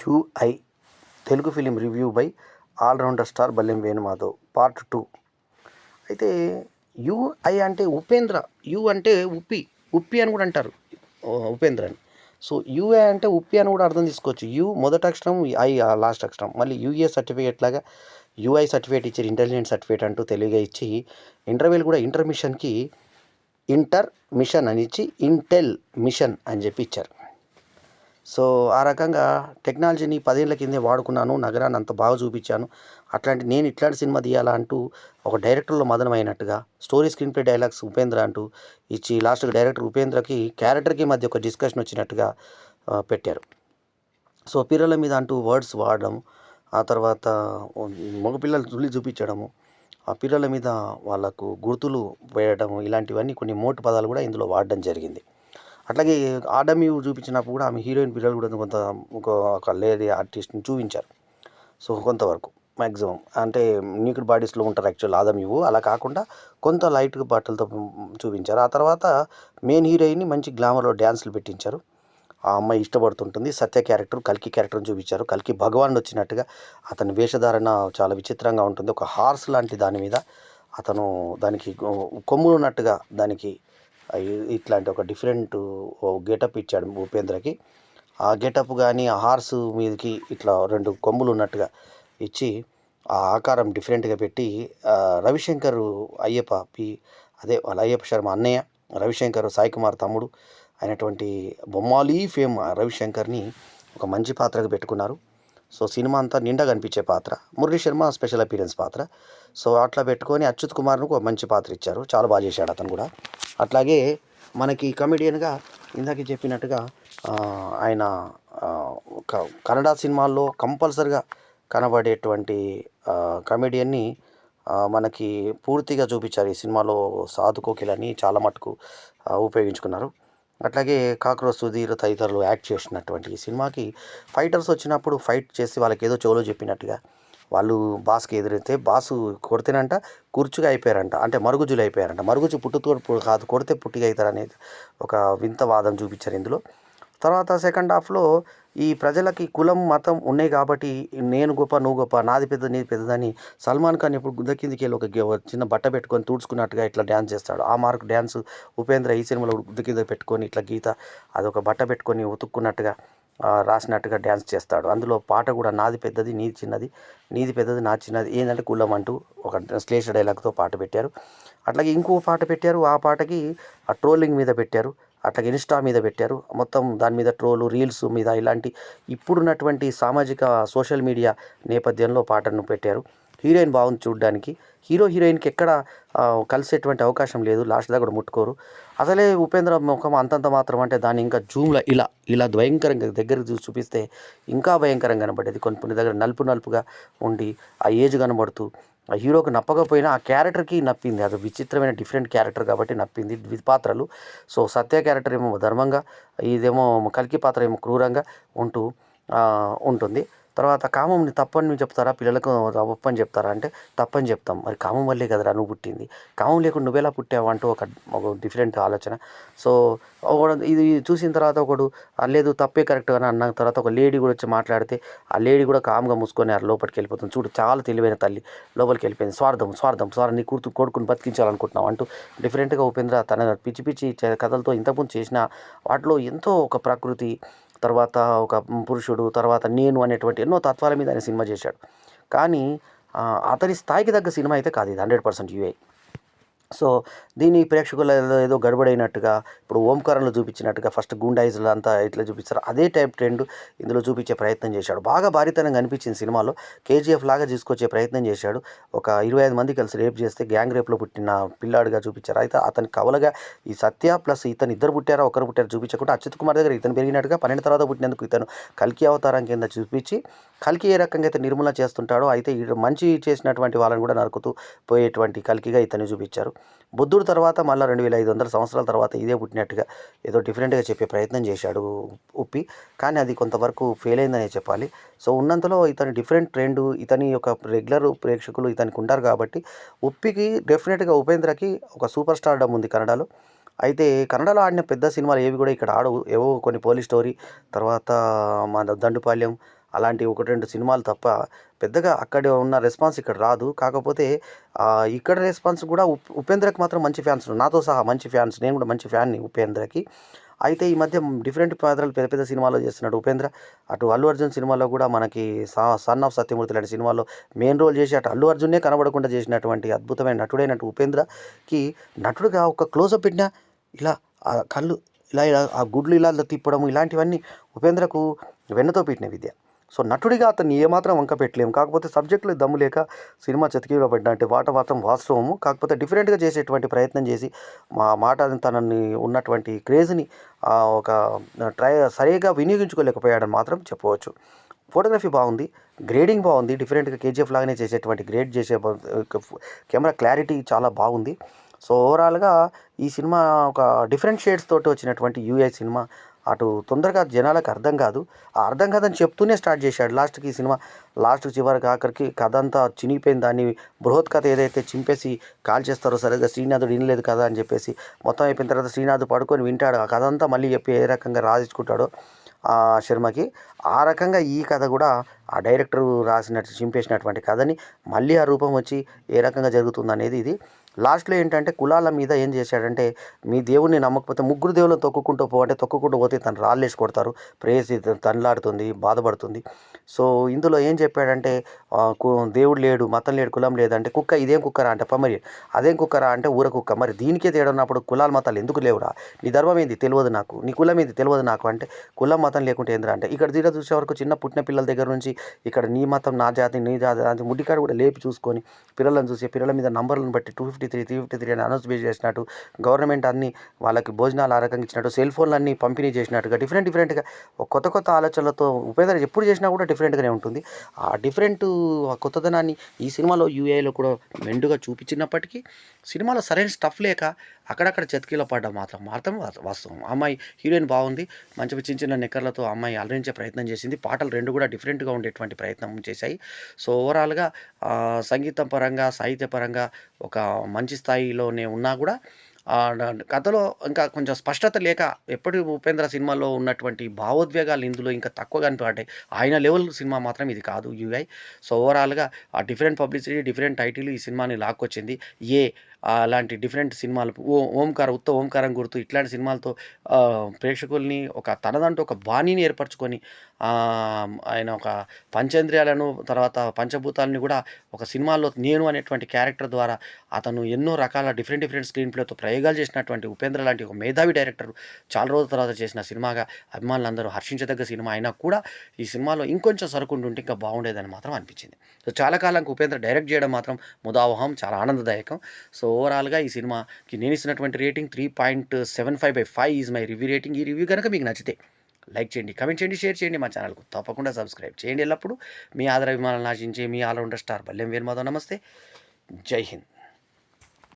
UI Telugu film review by allrounder star Ballem Venumadhav part 2. అయితే UI అంటే Upendra, you అంటే ఉప్పి, ఉప్పి అని కూడా అంటారు ఉపేంద్ర అని. సో యుఐ అంటే ఉప్పి అని కూడా అర్థం తీసుకోవచ్చు. యు మొదటి అక్షరం, ఐ లాస్ట్ అక్షరం. మళ్ళీ యుఏ సర్టిఫికేట్ లాగా యుఐ సర్టిఫికేట్ ఇచ్చారు, ఇంటెలిజెంట్ సర్టిఫికేట్ అంటూ తెలివిగా ఇచ్చి, ఇంటర్వ్యూలు కూడా ఇంటర్మిషన్కి ఇంటర్ మిషన్ అని ఇచ్చి ఇంటెల్ మిషన్ అని చెప్పి ఇచ్చారు. సో ఆ రకంగా టెక్నాలజీని 10 ఏళ్ల కిందే వాడుకున్నాను, నగరాన్ని అంత బాగా చూపించాను, అట్లాంటి నేను ఇట్లాంటి సినిమా తీయాలా అంటూ ఒక డైరెక్టర్లో మదనమైనట్టుగా story screenplay dialogues Upendra అంటూ ఇచ్చి, లాస్ట్కి డైరెక్టర్ ఉపేంద్రకి క్యారెక్టర్కి మధ్య ఒక డిస్కషన్ వచ్చినట్టుగా పెట్టారు. సో పిల్లల మీద అంటూ వర్డ్స్ వాడడం, ఆ తర్వాత మగపిల్లలు తుల్లి చూపించడము, ఆ పిల్లల మీద వాళ్ళకు గుర్తులు వేయడము, ఇలాంటివన్నీ కొన్ని మోటు పదాలు కూడా ఇందులో వాడడం జరిగింది. అట్లాగే ఆడమ్యూ చూపించినప్పుడు కూడా ఆమె హీరోయిన్ పిల్లలు కూడా కొంత ఒక లేడీ ఆర్టిస్ట్ని చూపించారు. సో కొంతవరకు మ్యాక్సిమం అంటే నీకుడ్ బాడీస్లో ఉంటారు యాక్చువల్ ఆదమ్యూ, అలా కాకుండా కొంత లైట్ బట్టలతో చూపించారు. ఆ తర్వాత మెయిన్ హీరోయిన్ని మంచి గ్లామర్లో డ్యాన్సులు పెట్టించారు. ఆ అమ్మాయి ఇష్టపడుతుంటుంది. సత్య క్యారెక్టర్, కల్కి క్యారెక్టర్ని చూపించారు. కల్కి భగవానుడు వచ్చినట్టుగా అతని వేషధారణ చాలా విచిత్రంగా ఉంటుంది. ఒక హార్స్ లాంటి దాని మీద అతను దానికి కొమ్ములు ఉన్నట్టుగా దానికి ఇట్లాంటి ఒక డిఫరెంట్ గెటప్ ఇచ్చాడు ఉపేంద్రకి. ఆ గెటప్ కానీ ఆ హార్స్ మీదకి ఇట్లా 2 కొమ్ములు ఉన్నట్టుగా ఇచ్చి ఆ ఆకారం డిఫరెంట్గా పెట్టి రవిశంకర్ అయ్యప్ప అదే వాళ్ళ అయ్యప్ప శర్మ అన్నయ్య రవిశంకర్, సాయి కుమార్ తమ్ముడు అయినటువంటి బొమ్మాలి ఫేమ్ రవిశంకర్ని ఒక మంచి పాత్రగా పెట్టుకున్నారు. సో సినిమా అంతా నిండా కనిపించే పాత్ర. మురళీ శర్మ స్పెషల్ అపీరెన్స్ పాత్ర. సో అట్లా పెట్టుకొని అచ్యుత్ కుమార్ను ఒక మంచి పాత్ర ఇచ్చారు, చాలా బాగా చేశాడు అతను కూడా. అట్లాగే మనకి కమెడియన్గా ఇందాక చెప్పినట్టుగా ఆయన కన్నడ సినిమాల్లో కంపల్సరిగా కనబడేటువంటి కమెడియన్ని మనకి పూర్తిగా చూపించారు ఈ సినిమాలో. సాధు కోకిలని చాలా మటుకు ఉపయోగించుకున్నారు. అట్లాగే కాక్రోచ్ సుధీర్ తదితరులు యాక్ట్ చేసినటువంటి ఈ సినిమాకి ఫైటర్స్ వచ్చినప్పుడు ఫైట్ చేసి వాళ్ళకి ఏదో చెవులో చెప్పినట్టుగా, వాళ్ళు బాస్కి ఎదురైతే బాసు కొడితేనంట కుర్చుగా అయిపోయారంట, అంటే మరుగుజ్జులు అయిపోయారంట. మరుగుజ్జు పుట్టుతో కాదు, కొడితే పుట్టిగా అవుతారనేది ఒక వింత వాదం చూపించారు ఇందులో. తర్వాత సెకండ్ హాఫ్లో ఈ ప్రజలకి కులం మతం ఉన్నాయి కాబట్టి నేను గొప్ప నువ్వు గొప్ప, నాది పెద్ద నీది పెద్దదని సల్మాన్ ఖాన్ ఇప్పుడు గుద్ద కిందికి వెళ్ళి ఒక చిన్న బట్ట పెట్టుకొని తుడుచుకున్నట్టుగా ఇట్లా డ్యాన్స్ చేస్తాడు. ఆ మార్క్ డ్యాన్స్ ఉపేంద్ర ఈ సినిమాలో గుద్ద కింద పెట్టుకొని ఇట్లా గీత అదొక బట్ట పెట్టుకొని ఉతుక్కున్నట్టుగా రాసినట్టుగా డ్యాన్స్ చేస్తాడు. అందులో పాట కూడా నాది పెద్దది నీది చిన్నది, నీది పెద్దది నా చిన్నది, ఏంటంటే కులం అంటూ ఒక శ్లేష డైలాగ్తో పాట పెట్టారు. అట్లాగే ఇంకో పాట పెట్టారు, ఆ పాటకి ఆ ట్రోలింగ్ మీద పెట్టారు, అట్లాగే ఇన్స్టా మీద పెట్టారు. మొత్తం దాని మీద ట్రోలు, రీల్స్ మీద ఇలాంటి ఇప్పుడున్నటువంటి సామాజిక సోషల్ మీడియా నేపథ్యంలో పాటను పెట్టారు. హీరోయిన్ బాగుంది చూడడానికి, హీరోయిన్కి ఎక్కడ కలిసేటువంటి అవకాశం లేదు, లాస్ట్ దాకా కూడా ముట్టుకోరు. అసలే ఉపేంద్ర ముఖం అంతంత మాత్రం అంటే దాన్ని ఇంకా జూమ్లో ఇలా భయంకరంగా దగ్గరికి చూపిస్తే ఇంకా భయంకరంగా కనబడేది. కొన్ని దగ్గర నలుపుగా ఉండి ఆ ఏజ్ కనబడుతూ ఆ హీరోకి నప్పకపోయినా ఆ క్యారెక్టర్కి నప్పింది. అది విచిత్రమైన డిఫరెంట్ క్యారెక్టర్ కాబట్టి నప్పింది పాత్రలు. సో సత్య క్యారెక్టర్ ఏమో ధర్మంగా, ఇదేమో కల్కి పాత్ర ఏమో క్రూరంగా ఉంటుంది. తర్వాత కామంని తప్పని చెప్తారా, పిల్లలకు ఒప్పని చెప్తారా అంటే తప్పని చెప్తాం. మరి కామం వల్లే కదరా నువ్వు పుట్టింది, కామం లేకుండా నువ్వెలా పుట్టావు అంటూ ఒక డిఫరెంట్ ఆలోచన. సో ఇది చూసిన తర్వాత ఒకడు లేదు తప్పే కరెక్ట్ అని అన్న తర్వాత ఒక లేడీ కూడా వచ్చి మాట్లాడితే ఆ లేడీ కూడా కామ్గా మూసుకొని లోపలికి వెళ్ళిపోతుంది. చూడు చాలా తెలివైన తల్లి లోపలికి వెళ్ళిపోయింది. స్వార్థం నీ కొడుకుని బతికించాలనుకుంటున్నావు అంటూ డిఫరెంట్గా ఉపేంద్ర తన పిచ్చి కథలతో ఇంతకుముందు చేసిన వాటిలో ఎంతో ఒక ప్రకృతి, తర్వాత ఒక పురుషుడు, తర్వాత నేను అనేటువంటి ఎన్నో తత్వాల మీద ఆయన సినిమా చేశాడు. కానీ అతని స్థాయికి తగ్గ సినిమా అయితే కాదు ఇది 100% యూఐ. సో దీన్ని ప్రేక్షకులు ఏదో గడబడైనట్టుగా ఇప్పుడు ఓంకారంలో చూపించినట్టుగా ఫస్ట్ గూండాయిజులు అంతా ఇట్లా చూపిస్తారు, అదే టైప్ ట్రెండ్ ఇందులో చూపించే ప్రయత్నం చేశాడు. బాగా భారీతనంగా అనిపించింది సినిమాలో. కేజీఎఫ్ లాగా తీసుకొచ్చే ప్రయత్నం చేశాడు. ఒక 25 మంది కలిసి రేప్ చేస్తే గ్యాంగ్ రేప్లో పుట్టిన పిల్లాడుగా చూపించారు. అయితే అతని కవలగా ఈ సత్య ప్లస్ ఇతను ఇద్దరు పుట్టారా ఒకరు పుట్టారు చూపించకుండా అచ్యుత్ కుమార్ దగ్గర ఇతను పెరిగినట్టుగా 12 తర్వాత పుట్టినందుకు ఇతను కల్కి అవతారం కింద చూపించి కల్కి ఏ రకంగా అయితే నిర్మూలన చేస్తుంటాడో అయితే మంచి చేసినటువంటి వాళ్ళని కూడా నరుకుతూ పోయేటువంటి కల్కిగా ఇతన్ని చూపించారు. బుద్ధుడు తర్వాత మళ్ళీ 2500 సంవత్సరాల తర్వాత ఇదే పుట్టినట్టుగా ఏదో డిఫరెంట్గా చెప్పే ప్రయత్నం చేశాడు ఉప్పి. కానీ అది కొంతవరకు ఫెయిల్ అయిందనే చెప్పాలి. సో ఉన్నంతలో ఇతని డిఫరెంట్ ట్రెండ్, ఇతని యొక్క రెగ్యులర్ ప్రేక్షకులు ఇతనికి ఉంటారు కాబట్టి ఉప్పికి డెఫినెట్గా ఉపేంద్రకి ఒక సూపర్ స్టార్డమ్ ఉంది కన్నడలో. అయితే కన్నడలో ఆడిన పెద్ద సినిమాలు ఏవి కూడా ఇక్కడ ఆడవు. ఏవో కొన్ని పోలీస్ స్టోరీ, తర్వాత మన దండుపాల్యం, అలాంటి 1, 2 సినిమాలు తప్ప పెద్దగా అక్కడ ఉన్న రెస్పాన్స్ ఇక్కడ రాదు. కాకపోతే ఇక్కడ రెస్పాన్స్ కూడా ఉపేంద్రకి మాత్రం మంచి ఫ్యాన్స్ నాతో సహా మంచి ఫ్యాన్స్. నేను కూడా మంచి ఫ్యాన్‌ని ఉపేంద్రకి. అయితే ఈ మధ్య డిఫరెంట్ పాత్రలు పెద్ద పెద్ద సినిమాల్లో చేస్తున్నాడు ఉపేంద్ర. అటు అల్లు అర్జున్ సినిమాలో కూడా మనకి 'సన్ ఆఫ్ సత్యమూర్తి' లాంటి సినిమాలో మెయిన్ రోల్ చేసి అటు అల్లు అర్జున్‌నే కనబడకుండా చేసినటువంటి అద్భుతమైన నటుడైనటు ఉపేంద్రకి నటుడుగా ఒక క్లోజప్ పెట్టినా ఇలా కళ్ళు ఇలా ఇలా ఆ గుడ్లు ఇలా తిప్పడం ఇలాంటివన్నీ ఉపేంద్రకు వెన్నతో పెట్టిన విద్య. సో నటుడిగా అతన్ని ఏమాత్రం వంక పెట్టలేము. కాకపోతే సబ్జెక్టులో దమ్ము లేక సినిమా చతికిల పడ్డా అంటే మాత్రం వాస్తవము. కాకపోతే డిఫరెంట్‌గా చేసేటువంటి ప్రయత్నం చేసి మాట తనని ఉన్నటువంటి క్రేజ్‌ని ఒక సరిగ్గా వినియోగించుకోలేకపోయాడని మాత్రం చెప్పవచ్చు. ఫోటోగ్రఫీ బాగుంది, గ్రేడింగ్ బాగుంది. డిఫరెంట్‌గా 'కేజీఎఫ్' లాగానే చేసేటువంటి గ్రేడ్ చేసే కెమెరా క్లారిటీ చాలా బాగుంది. సో ఓవరాల్‌గా ఈ సినిమా ఒక డిఫరెంట్ షేడ్స్ తోటి వచ్చినటువంటి యూఐ సినిమా. అటు తొందరగా జనాలకు అర్థం కాదు. ఆ అర్థం కాదని చెప్తూనే స్టార్ట్ చేశాడు. లాస్ట్‌కి ఈ సినిమా చివరికి ఆఖరికి కథ అంతా చినిగిపోయింది. దాన్ని బృహత్ కథ ఏదైతే చింపేసి కాల్చేస్తారో సరిగ్గా శ్రీనాథుడు వినలేదు కదా అని చెప్పేసి మొత్తం అయిపోయిన తర్వాత శ్రీనాథ్ పడుకొని వింటాడు. ఆ కథ అంతా మళ్ళీ చెప్పి ఏ రకంగా రాయించుకుంటాడో శర్మకి, ఆ రకంగా ఈ కథ కూడా ఆ డైరెక్టర్ రాసినట్టు చింపేసినటువంటి కథని మళ్ళీ ఆ రూపం వచ్చి ఏ రకంగా జరుగుతుందనేది ఇది. లాస్ట్‌లో ఏంటంటే కులాల మీద ఏం చేశాడంటే, మీ దేవుడిని నమ్మకపోతే ముగ్గురు దేవుళ్ళని తొక్కుకుంటూ పో అంటే తొక్కుకుంటూ పోతే తను రాళ్ళేసి కొడతారు. ప్రేయసి తనలాడుతుంది, బాధపడుతుంది. సో ఇందులో ఏం చెప్పాడంటే దేవుడు లేడు, మతం లేడు, కులం లేదంటే కుక్క ఇదేం కుక్కరా అంటే మరి అదేం కుక్కరా అంటే ఊర కుక్క. మరి దీనికే తేడా ఉన్నప్పుడు కులాలు మతాలు ఎందుకు లేవురా? నీ ధర్మం ఏంది తెలియదు నాకు, నీ కులం ఏంది తెలియదు నాకు అంటే కులం మతం లేకుంటే ఏందిరా అంటే ఇక్కడ తీరా చూసే వరకు చిన్న పుట్టిన పిల్లల దగ్గర నుంచి ఇక్కడ నీ మతం నా జాతి నీ జాతి అంటే ముడ్డికాడు కూడా లేపి చూసుకొని పిల్లలను చూసి పిల్లల మీద నంబర్లను బట్టి 253 అని అనౌన్స్ చేసినట్టు, గవర్నమెంట్ అన్ని వాళ్ళకి భోజనాలు ఆ రకంగా ఇచ్చినట్టు, సెల్ ఫోన్లు అన్నీ పంపిణీ చేసినట్టుగా డిఫరెంట్‌గా కొత్త కొత్త ఆలోచనలతో ఉపేంద్ర ఎప్పుడు చేసినా కూడా డిఫరెంట్‌గానే ఉంటుంది. ఆ కొత్తదనాన్ని ఈ సినిమాలో యూఏలో కూడా మెండుగా చూపించినప్పటికీ సినిమాలో సరైన స్టఫ్ లేక అక్కడక్కడ చతికిల పడ్డం మాత్రం వాస్తవం. అమ్మాయి హీరోయిన్ బాగుంది. మంచి చిన్న చిన్న నిక్కర్లతో అమ్మాయి అలరించే ప్రయత్నం చేసింది. పాటలు 2 కూడా డిఫరెంట్‌గా ఉండేటువంటి ప్రయత్నం చేశాయి. సో ఓవరాల్‌గా సంగీతం పరంగా, సాహిత్య పరంగా ఒక మంచి స్థాయిలోనే ఉన్నా కూడా కథలో ఇంకా కొంచెం స్పష్టత లేక ఎప్పటి ఉపేంద్ర సినిమాలో ఉన్నటువంటి భావోద్వేగాలు ఇందులో ఇంకా తక్కువగా కనపడ్డాయి. ఆయన లెవెల్ సినిమా మాత్రం ఇది కాదు యూఐ. సో ఓవరాల్‌గా ఆ డిఫరెంట్ పబ్లిసిటీ, డిఫరెంట్ టైటిల్ ఈ సినిమాని లాక్కొచ్చింది. అలాంటి డిఫరెంట్ సినిమాలు ఓంకారం గుర్తు ఇట్లాంటి సినిమాలతో ప్రేక్షకుల్ని తనదంటూ ఒక బాణీని ఏర్పరచుకొని ఆయన ఒక పంచేంద్రియాలను తర్వాత పంచభూతాలని కూడా ఒక సినిమాలో నేను అనేటువంటి క్యారెక్టర్ ద్వారా అతను ఎన్నో రకాల డిఫరెంట్ స్క్రీన్ ప్లేతో ప్రయోగాలు చేసినటువంటి ఉపేంద్ర లాంటి ఒక మేధావి డైరెక్టర్ చాలా రోజుల తర్వాత చేసిన సినిమాగా అభిమానులందరూ హర్షించదగ్గ సినిమా అయినా కూడా ఈ సినిమాలో ఇంకొంచెం సరుకుంటుంటే ఇంకా బాగుండేదని మాత్రం అనిపించింది. సో చాలా కాలంకి ఉపేంద్ర డైరెక్ట్ చేయడం మాత్రం ముదావహం, చాలా ఆనందదాయకం. సో ఓవరాల్‌గా ఈ సినిమాకి నేను ఇస్తున్నటువంటి rating 3.75/5 is my review rating. ఈ రివ్యూ కనుక మీకు నచ్చితే లైక్ చేయండి, కామెంట్ చేయండి, షేర్ చేయండి. మా ఛానల్‌కు తప్పకుండా సబ్స్క్రైబ్ చేయండి. ఎల్లప్పుడూ మీ ఆదరాభిమానాలను ఆశించే మీ ఆల్రౌండర్ స్టార్ బల్లెం వేణుమాధవ్. నమస్తే. జై హింద్.